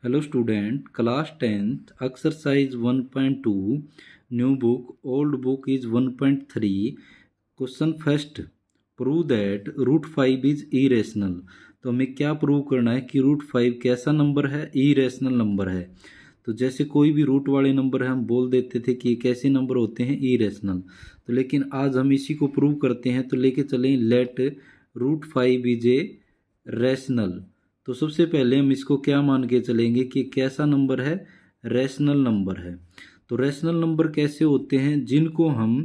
Hello student, class 10th exercise 1.2 new book old book is 1.3 question first prove that root 5 is irrational. तो हमें क्या prove करना है कि रूट 5 कैसा नंबर है, इरेशनल नंबर है। तो जैसे कोई भी रूट वाले नंबर है हम बोल देते थे कि ये कैसे नंबर होते हैं, इरेशनल। तो लेकिन आज हम इसी को प्रूव करते हैं। तो लेके चलें let root 5 is a rational. तो सबसे पहले हम इसको क्या मान के चलेंगे कि कैसा नंबर है, रैशनल नंबर है। तो रैशनल नंबर कैसे होते हैं, जिनको हम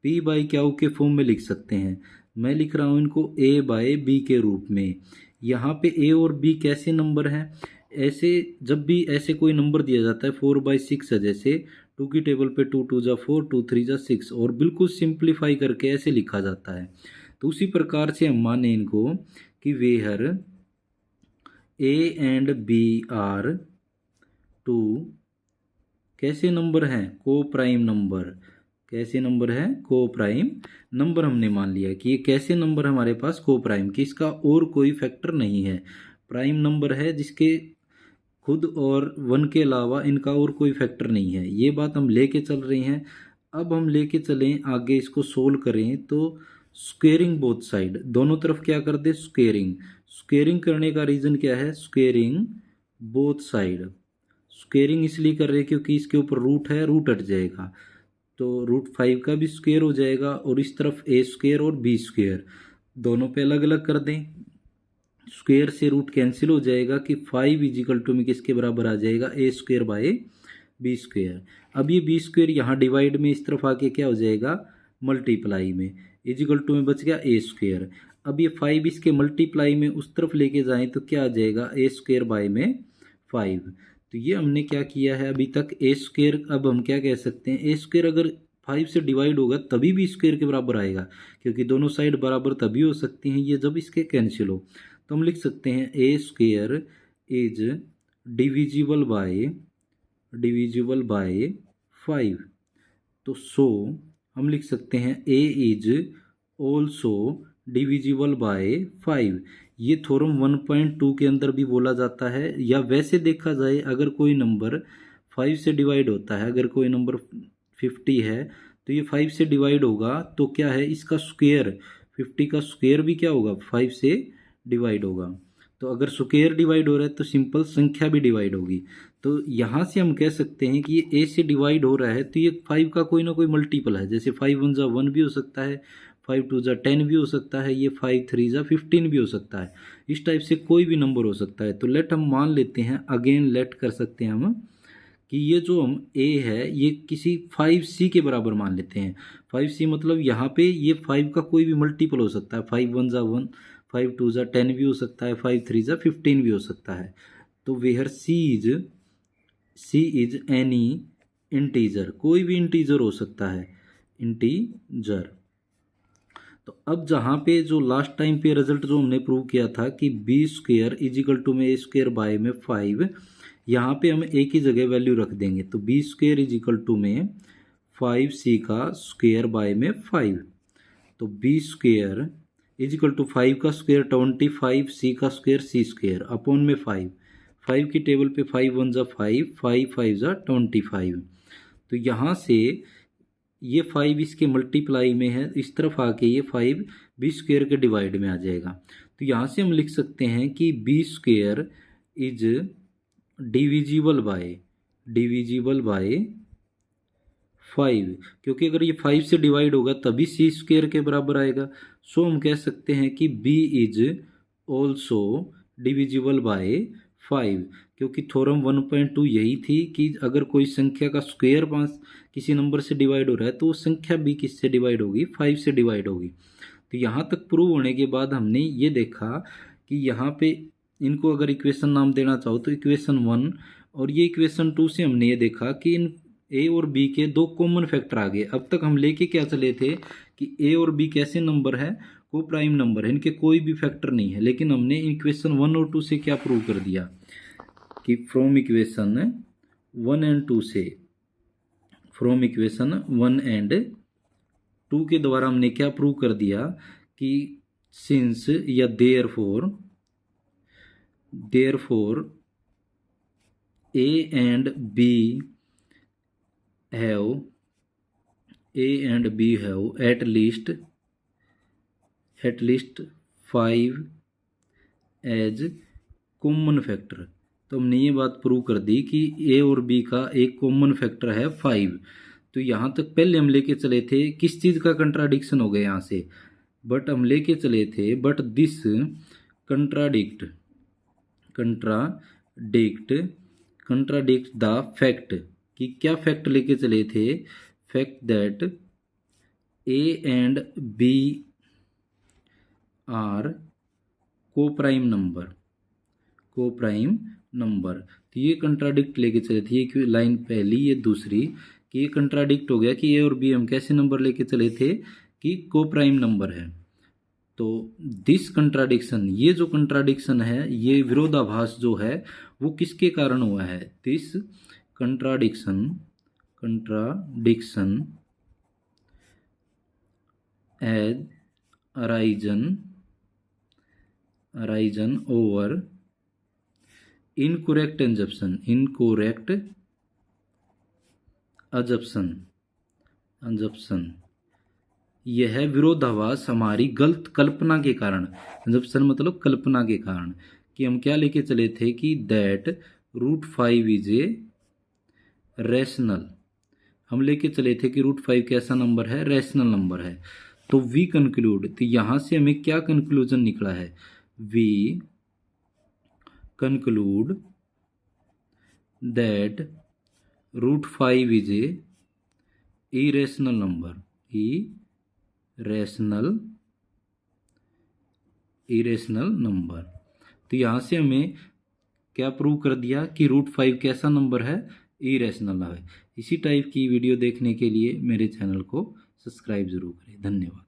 पी बाई क्यू के फॉर्म में लिख सकते हैं। मैं लिख रहा हूँ इनको ए बाय बी के रूप में। यहाँ पे ए और बी कैसे नंबर हैं, ऐसे जब भी ऐसे कोई नंबर दिया जाता है 4/6 है, जैसे 2 की टेबल पे 2 2 जा 4 2 3 जा 6 और बिल्कुल सिंप्लीफाई करके ऐसे लिखा जाता है। तो उसी प्रकार से हम माने इनको कि where a and b are two कैसे नंबर हैं, को प्राइम नंबर। कैसे नंबर है, को प्राइम नंबर। हमने मान लिया कि ये कैसे नंबर हमारे पास को प्राइम, कि इसका और कोई फैक्टर नहीं है, प्राइम नंबर है जिसके खुद और वन के अलावा इनका और कोई फैक्टर नहीं है। ये बात हम लेके चल रहे हैं। अब हम लेके चलें आगे, इसको सोल्व करें तो स्क्वेयरिंग बोथ साइड, दोनों तरफ क्या कर दे, स्क्वेयरिंग। स्क्वेयरिंग करने का रीज़न क्या है, स्क्वेयरिंग बोथ साइड। स्क्वेयरिंग इसलिए कर रहे हैं क्योंकि इसके ऊपर रूट है, रूट हट जाएगा तो रूट 5 का भी स्क्वेयर हो जाएगा, और इस तरफ ए स्क्वेयर और बी स्क्वेयर दोनों पे अलग अलग कर दें। स्क्वेयर से रूट कैंसिल हो जाएगा कि 5 इजिकल टू में किसके बराबर आ जाएगा, ए स्क्वेयर बाय बी स्क्वेयर। अब ये बी स्क्वेयर यहाँ डिवाइड में इस तरफ आके क्या हो जाएगा, मल्टीप्लाई में, इजिकल टू में बच गया ए स्क्वेयर। अब ये 5 इसके मल्टीप्लाई में उस तरफ लेके जाएं तो क्या आ जाएगा, ए स्क्वेयर बाय में 5। तो ये हमने क्या किया है अभी तक, ए स्क्वेयर। अब हम क्या कह सकते हैं, ए स्क्वेयर अगर 5 से डिवाइड होगा तभी भी स्क्वेयर के बराबर आएगा, क्योंकि दोनों साइड बराबर तभी हो सकती हैं ये जब इसके कैंसिल हो। तो हम लिख सकते हैं ए स्क्वेयर इज डिविजिबल बाय 5। तो सो हम लिख सकते हैं ए इज ऑल्सो डिविजिबल बाय 5। ये थ्योरम 1.2 के अंदर भी बोला जाता है, या वैसे देखा जाए अगर कोई नंबर 5 से डिवाइड होता है, अगर कोई नंबर 50 है तो ये 5 से डिवाइड होगा तो क्या है, इसका स्क्वेयर 50 का स्क्वेयर भी क्या होगा, 5 से डिवाइड होगा। तो अगर स्क्वेयर डिवाइड हो रहा है तो सिंपल संख्या भी डिवाइड होगी। तो यहाँ से हम कह सकते हैं कि ये ए से डिवाइड हो रहा है तो ये 5 का कोई ना कोई मल्टीपल है। जैसे 5 1 जा 1 भी हो सकता है, 5 2 जा 10 भी हो सकता है, ये 5 3 जा 15 भी हो सकता है। इस टाइप से कोई भी नंबर हो सकता है। तो लेट हम मान लेते हैं, अगेन लेट कर सकते हैं हम, कि ये जो हम ए है ये किसी 5c के बराबर मान लेते हैं। 5c मतलब यहाँ पे ये 5 का कोई भी मल्टीपल हो सकता है, 5 1 जा 1, 5 2 जा 10 भी हो सकता है, 5 3 जा 15 भी हो सकता है। तो where c is any integer, कोई भी इंटीजर हो सकता है, इंटीजर। तो अब जहाँ पे जो लास्ट टाइम पे रिजल्ट जो हमने प्रूव किया था कि बी स्क्वेयर इजिकल टू में ए स्क्वेयर बाय में 5, यहाँ पे हम ए की जगह वैल्यू रख देंगे। तो बी स्क्वेयर इजिकल टू में 5c का स्क्वेयर बाय में 5। तो बी स्क्वेयर इजिकल टू 5 का स्क्वेयर 25, c का स्क्वेयर c स्क्वेयर अपॉन में 5। 5 की टेबल पे 5 1 जा 5, 5 5 जा 25। तो यहाँ से ये 5 इसके मल्टीप्लाई में है, इस तरफ आके ये 5 बी स्क्वेयर के डिवाइड में आ जाएगा। तो यहाँ से हम लिख सकते हैं कि b square is divisible by 5, क्योंकि अगर ये 5 से डिवाइड होगा तभी सी स्क्वेयर के बराबर आएगा। सो हम कह सकते हैं कि b is also divisible by 5, क्योंकि थ्योरम 1.2 यही थी कि अगर कोई संख्या का स्क्वेयर पास किसी नंबर से डिवाइड हो रहा है तो वो संख्या भी किससे डिवाइड होगी, 5 से डिवाइड होगी। तो यहाँ तक प्रूव होने के बाद हमने ये देखा कि यहाँ पे इनको अगर इक्वेशन नाम देना चाहो तो इक्वेशन 1, और ये इक्वेशन 2 से हमने ये देखा कि इन ए और बी के दो कॉमन फैक्टर आ गए। अब तक हम लेके क्या चले थे कि ए और बी कैसे नंबर है, को प्राइम नंबर है, इनके कोई भी फैक्टर नहीं है। लेकिन हमने इक्वेशन 1 और 2 से क्या प्रूव कर दिया कि फ्रॉम इक्वेशन 1 एंड 2 से, फ्रॉम इक्वेशन 1 एंड 2 के द्वारा हमने क्या प्रूव कर दिया कि सिंस या therefore A and B have at least 5 as common factor. तो हमने ये बात प्रूव कर दी कि ए और बी का एक कॉमन फैक्टर है 5। तो यहाँ तक पहले हम लेके चले थे किस चीज़ का कंट्राडिक्शन हो गया यहाँ से, बट हम लेके चले थे but this contradict the fact, कि क्या फैक्ट लेके चले थे, fact that a and b are coprime number. तो ये कंट्राडिक्ट लेके चले थे, ये लाइन पहली ये दूसरी, कि ये कंट्राडिक्ट हो गया कि ए और बी हम कैसे नंबर लेके चले थे कि कोप्राइम नंबर है। तो दिस कंट्राडिक्शन, ये जो कंट्राडिक्शन है, ये विरोधाभास जो है वो किसके कारण हुआ है, this contradiction has arisen over incorrect assumption. यह विरोधाभास हमारी गलत कल्पना के कारण, अजप्शन मतलब कल्पना के कारण, कि हम क्या लेके चले थे कि दैट √5 इज ए रैशनल। हम लेके चले थे कि √5 कैसा नंबर है, रैशनल नंबर है। तो वी कंक्लूड, तो यहां से हमें क्या कंक्लूजन निकला है, we conclude that √5 is a irrational number, irrational number. तो यहाँ से हमें क्या प्रूव कर दिया कि √5 कैसा नंबर है, इरेशनल है। इसी टाइप की वीडियो देखने के लिए मेरे चैनल को सब्सक्राइब जरूर करें। धन्यवाद।